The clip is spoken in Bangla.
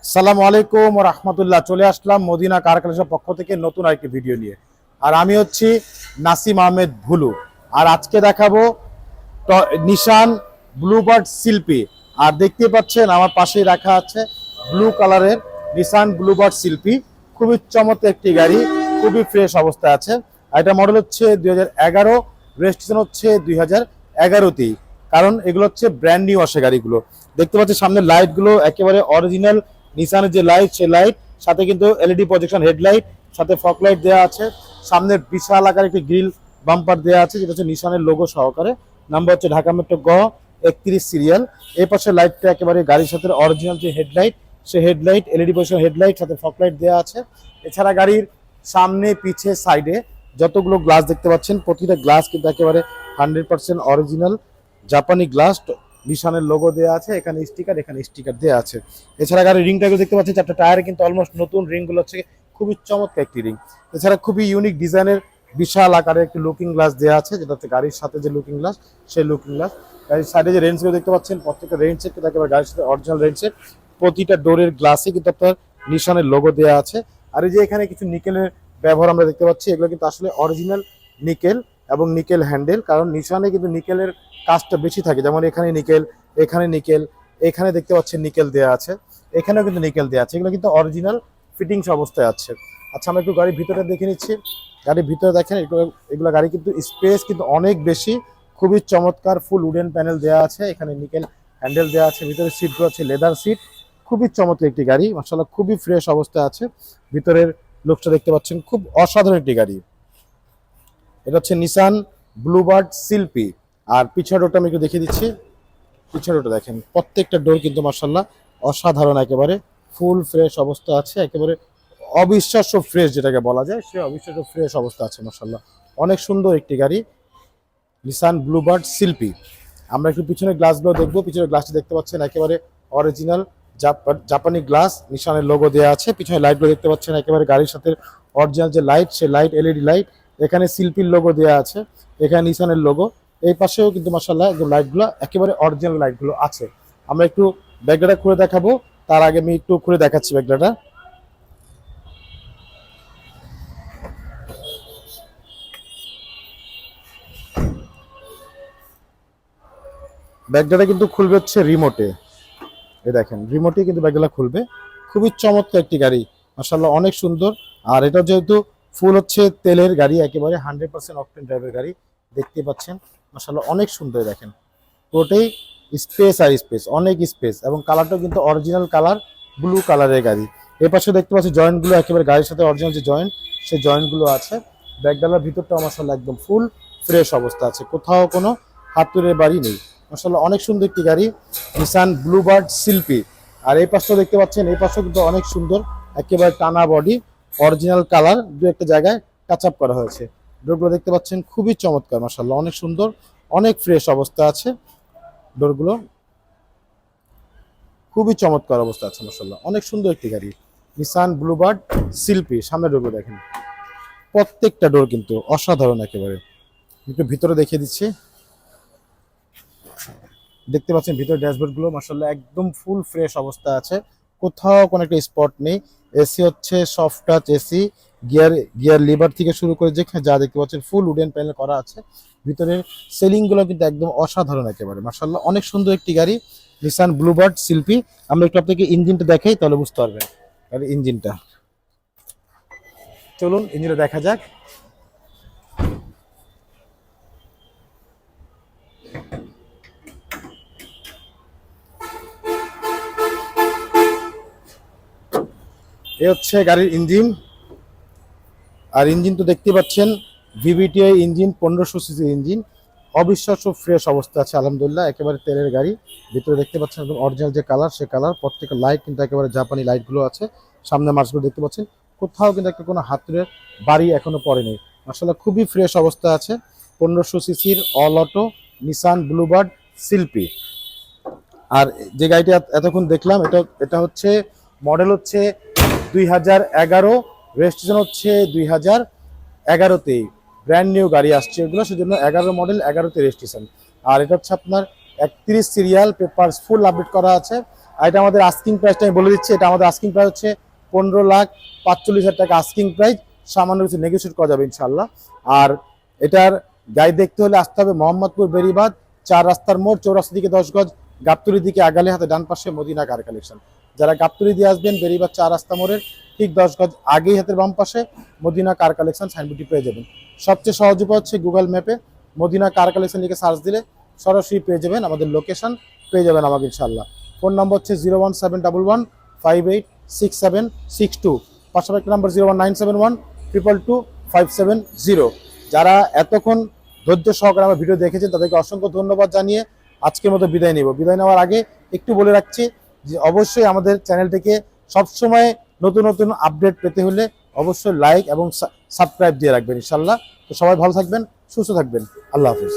আসসালামু আলাইকুম ওয়া রাহমাতুল্লাহ। চলে আসলাম মদিনা কার কালেকশনের পক্ষ থেকে নতুন আরেকটি ভিডিও নিয়ে। আর আমি হচ্ছি নাসিম আহমেদ ভুলু। আর আজকে দেখাবো নিশান ব্লুবার্ড শিল্পী। আর দেখতে পাচ্ছেন আমার পাশেই রাখা আছে ব্লু কালারের নিশান ব্লুবার্ড শিল্পী। খুবই চমৎকার একটি গাড়ি, খুবই ফ্রেশ অবস্থায় আছে। আর এটা মডেল হচ্ছে 2011, রেজিস্ট্রেশন হচ্ছে 2011তেই। কারণ এগুলো হচ্ছে ব্র্যান্ড নিউ আসে গাড়িগুলো। দেখতে পাচ্ছি সামনের লাইটগুলো একেবারে অরিজিনাল নিশানের যে লাইট, সে লাইট সাথে কিন্তু এলইডি প্রজেকশন হেডলাইট, সাথে ফগ লাইট দেওয়া আছে। সামনের বিশাল আকার একটি গ্রিল বাম্পার দেওয়া আছে, যেটা হচ্ছে নিশানের লোগো সহকারে। নাম্বার হচ্ছে ঢাকা মেট্রো গ 31 সিরিয়াল। এই পাশে লাইটটা একেবারে গাড়ির সাথে অরিজিনাল যে হেডলাইট, সে হেডলাইট এলইডি প্রজেকশন হেডলাইট সাথে ফগ লাইট দেওয়া আছে। এছাড়া গাড়ির সামনে পিছে সাইডে যতগুলো গ্লাস দেখতে পাচ্ছেন, প্রতিটা গ্লাস কিন্তু একেবারে 100% অরিজিনাল জাপানি গ্লাস। নিশানের লোগো দেওয়া আছে, এখানে স্টিকার দেওয়া আছে। এছাড়া গাড়ির রিংটাকে দেখতে পাচ্ছেন, চারটা টায়ারে কিন্তু অলমোস্ট নতুন। রিংগুলো হচ্ছে খুবই চমৎকার একটি রিং। এছাড়া খুবই ইউনিক ডিজাইনের বিশাল আকারের একটি লুকিং গ্লাস দেওয়া আছে, যেটা হচ্ছে গাড়ির সাথে যে লুকিং গ্লাস, সেই লুকিং গ্লাস। গাড়ির সাইডে যে রেঞ্জগুলো দেখতে পাচ্ছেন, প্রত্যেকটা রেঞ্জ সেট কিন্তু একেবারে গাড়ির সাথে অরিজিনাল রেঞ্জ সেট। প্রতিটা ডোরের গ্লাসে কিন্তু আপনার নিশানের লোগো দেওয়া আছে। আর এই যে এখানে কিছু নিকেলের ব্যবহার আমরা দেখতে পাচ্ছি, এগুলো কিন্তু আসলে অরিজিনাল নিকেল এবং নিকেল হ্যান্ডেল। কারণ নিশানে কিন্তু নিকেলের কাজটা বেশি থাকে, যেমন এখানে নিকেল, এখানে নিকেল, এখানে দেখতে পাচ্ছেন নিকেল দেওয়া আছে, এখানেও কিন্তু নিকেল দেওয়া আছে। এগুলো কিন্তু অরিজিনাল ফিটিংস অবস্থায় আছে। আচ্ছা, আমরা একটু গাড়ির ভিতরে দেখে নিচ্ছি। গাড়ির ভিতরে দেখেন, এগুলো গাড়ি কিন্তু স্পেস কিন্তু অনেক বেশি, খুবই চমৎকার। ফুল উডেন প্যানেল দেওয়া আছে, এখানে নিকেল হ্যান্ডেল দেওয়া আছে। ভিতরে সিটগুলো আছে লেদার সিট, খুবই চমৎকার একটি গাড়ি মাশাআল্লাহ, খুবই ফ্রেশ অবস্থায় আছে। ভিতরের লুকটা দেখতে পাচ্ছেন, খুব অসাধারণ একটি গাড়ি। এটা হচ্ছে নিশান ব্লুবার্ড শিল্পী। আর পিছনের ডোরটা আমি একটু দেখিয়ে দিচ্ছি। পিছনের ডোরটা দেখেন, প্রত্যেকটা ডোর কিন্তু মাশাআল্লাহ অসাধারণ, একেবারে ফুল ফ্রেশ অবস্থা আছে। একেবারে অবিশ্বাস্য ফ্রেশ যেটাকে বলা যায়, সে অবিশ্বাস্য ফ্রেশ অবস্থা আছে মাশাআল্লাহ। অনেক সুন্দর একটি গাড়ি নিশান ব্লুবার্ড শিল্পী। আমরা একটু পিছনের গ্লাসগুলো দেখবো। পিছনের গ্লাসটি দেখতে পাচ্ছেন একেবারে অরিজিনাল জাপানি গ্লাস, নিশানের লোগো দেওয়া আছে। পিছনে লাইটগুলো দেখতে পাচ্ছেন একেবারে গাড়ির সাথে অরিজিনাল যে লাইট, সে লাইট এলইডি লাইট। এখানে শিল্পীর লোগো দেওয়া আছে, এখানে নিশানের লোগো। এই পাশেও কিন্তু মাশাআল্লাহ একদম লাইটগুলো একেবারে অরিজিনাল লাইটগুলো আছে। আমরা একটু ব্যাগডাটা খুলে দেখাবো, তার আগে আমি একটু খুলে দেখাচ্ছি ব্যাগডাটা। ব্যাগডাটা কিন্তু খুলবে হচ্ছে রিমোটে। এই দেখেন, রিমোটে কিন্তু ব্যাগডালা খুলবে। খুবই চমৎকার একটি গাড়ি মাশাআল্লাহ, অনেক সুন্দর। আর এটা যেহেতু ফুল হচ্ছে তেলের গাড়ি, একেবারে 100% অকটেন ড্রাইভের গাড়ি, দেখতে পাচ্ছেন মাশাআল্লাহ অনেক সুন্দর। দেখেন পুরোটাই স্পেস আর স্পেস, অনেক স্পেস, এবং কালারটাও কিন্তু অরিজিনাল কালার, ব্লু কালারের গাড়ি। এই পাশে দেখতে পাচ্ছি জয়েন্টগুলো একেবারে গাড়ির সাথে অরিজিনাল যে জয়েন্ট, সেই জয়েন্টগুলো আছে। ব্যাগডালার ভিতরটাও মাশাআল্লাহ একদম ফুল ফ্রেশ অবস্থা আছে, কোথাও কোনো হাতুড়ের বাড়ি নেই মাশাআল্লাহ। অনেক সুন্দর একটি গাড়ি নিশান ব্লুবার্ড শিল্পী। আর এই পাশটা দেখতে পাচ্ছেন, এই পাশটাও কিন্তু অনেক সুন্দর, একেবারে টানা বডি, অরিজিনাল কালার, দু একটা জায়গায় টাচ আপ করা হয়েছে। ডোরগুলো দেখতে পাচ্ছেন খুবই চমৎকার মাশাআল্লাহ, অনেক সুন্দর, অনেক ফ্রেশ অবস্থা আছে। ডোরগুলো খুবই চমৎকার অবস্থা আছে মাশাআল্লাহ, অনেক সুন্দর একটি গাড়ি নিশান ব্লুবার্ড শিল্পী। সামনের ডোরগুলো দেখেন, প্রত্যেকটা ডোর কিন্তু অসাধারণ একেবারে। একটু ভিতরে দেখিয়ে দিচ্ছি। দেখতে পাচ্ছেন ভিতরে ড্যাশবোর্ডগুলো মাশাআল্লাহ একদম ফুল ফ্রেশ অবস্থা আছে, কোথাও কোনো একটা স্পট নেই। এসি হচ্ছে soft touch AC, gear liver থেকে শুরু করে যেখানে যা দেখতে পাচ্ছেন ফুল উডেন প্যানেল করা আছে। ভিতরের সেলিংগুলো কিন্তু একদম অসাধারণ একেবারে মাশাআল্লাহ, অনেক সুন্দর একটি গাড়ি নিশান ব্লুবার্ড শিল্পী। আমরা একটু আপনাকে ইঞ্জিনটা দেখাই, তাহলে বুঝতে পারবেন গাড়ির ইঞ্জিনটা। চলুন ইঞ্জিনটা দেখা যাক। এ হচ্ছে গাড়ির ইঞ্জিন। আর ইঞ্জিন তো দেখতে পাচ্ছেন ভিভিটিআই ইঞ্জিন, 1500 সিসি ইঞ্জিন, অবিশ্বাস্য ফ্রেশ অবস্থা আছে আলহামদুলিল্লাহ, একেবারে তেলের গাড়ি। ভিতরে দেখতে পাচ্ছেন একদম অরিজিনাল যে কালার, সে কালার। প্রত্যেকটা লাইট কিন্তু একেবারে জাপানি লাইটগুলো আছে। সামনে মাছগুলো দেখতে পাচ্ছেন, কোথাও কিন্তু একটা কোনো হাতুড়ের বাড়ি এখনো পড়েনি মাশাআল্লাহ, খুবই ফ্রেশ অবস্থা আছে। 1500 সিসির অল অটো নিশান ব্লুবার্ড শিল্পী। আর যে গাড়িটি এতক্ষণ দেখলাম, এটা হচ্ছে মডেল হচ্ছে 2011, রেজিস্ট্রেশন হচ্ছে 2011তেই। ব্র্যান্ড নিউ গাড়ি আসছে এগুলো, সেজন্য 11 মডেল, 11তে রেজিস্ট্রেশন। আর এটা হচ্ছে আপনার 31 সিরিয়াল, পেপারস ফুল আপডেট করা আছে। আর এটা আমাদের আস্কিং প্রাইসটা আমি বলে দিচ্ছি, এটা আমাদের আস্কিং প্রাইস হচ্ছে 15,45,000 টাকা আস্কিং প্রাইস, সামান্য কিছু নেগোশিয়েট করা যাবে ইনশাল্লাহ। আর এটার গাড়ি দেখতে হলে আসতে হবে মোহাম্মদপুর বেরিবাদ 4 রাস্তার মোড়, চৌরাস্তা দিকে 10 গজ, গাবতলী দিকে আগালে হাতে ডান পাশে মদিনা কার কালেকশন। যারা গাবতলী দিয়ে আসবেন বেরিবাদ 4 রাস্তা মোড়ের ঠিক 10 গজ আগেই হাতের বাম পাশে মদিনা কার কালেকশন সাইনবোর্ডটি পেয়ে যাবেন। সবচেয়ে সহজ উপায় হচ্ছে গুগল ম্যাপে মদিনা কার কালেকশন লিখে সার্চ দিলে সরাসরি পেয়ে যাবেন, আমাদের লোকেশন পেয়ে যাবেন আমাকে ইনশাল্লাহ। ফোন নম্বর হচ্ছে 01711586762, পাশাপাশি নাম্বার 01971222570। যারা এতক্ষণ ধৈর্য সহকারে আমার ভিডিও দেখেছেন তাদেরকে অসংখ্য ধন্যবাদ জানিয়ে আজকের মতো বিদায় নেব। বিদায় নেওয়ার আগে একটু বলে রাখছি যে অবশ্যই আমাদের চ্যানেলটিকে সবসময় নতুন নতুন আপডেট পেতে হলে অবশ্যই লাইক এবং সাবস্ক্রাইব দিয়ে রাখবেন ইনশাল্লাহ। তো সবাই ভালো থাকবেন, সুস্থ থাকবেন, আল্লাহ হাফিজ।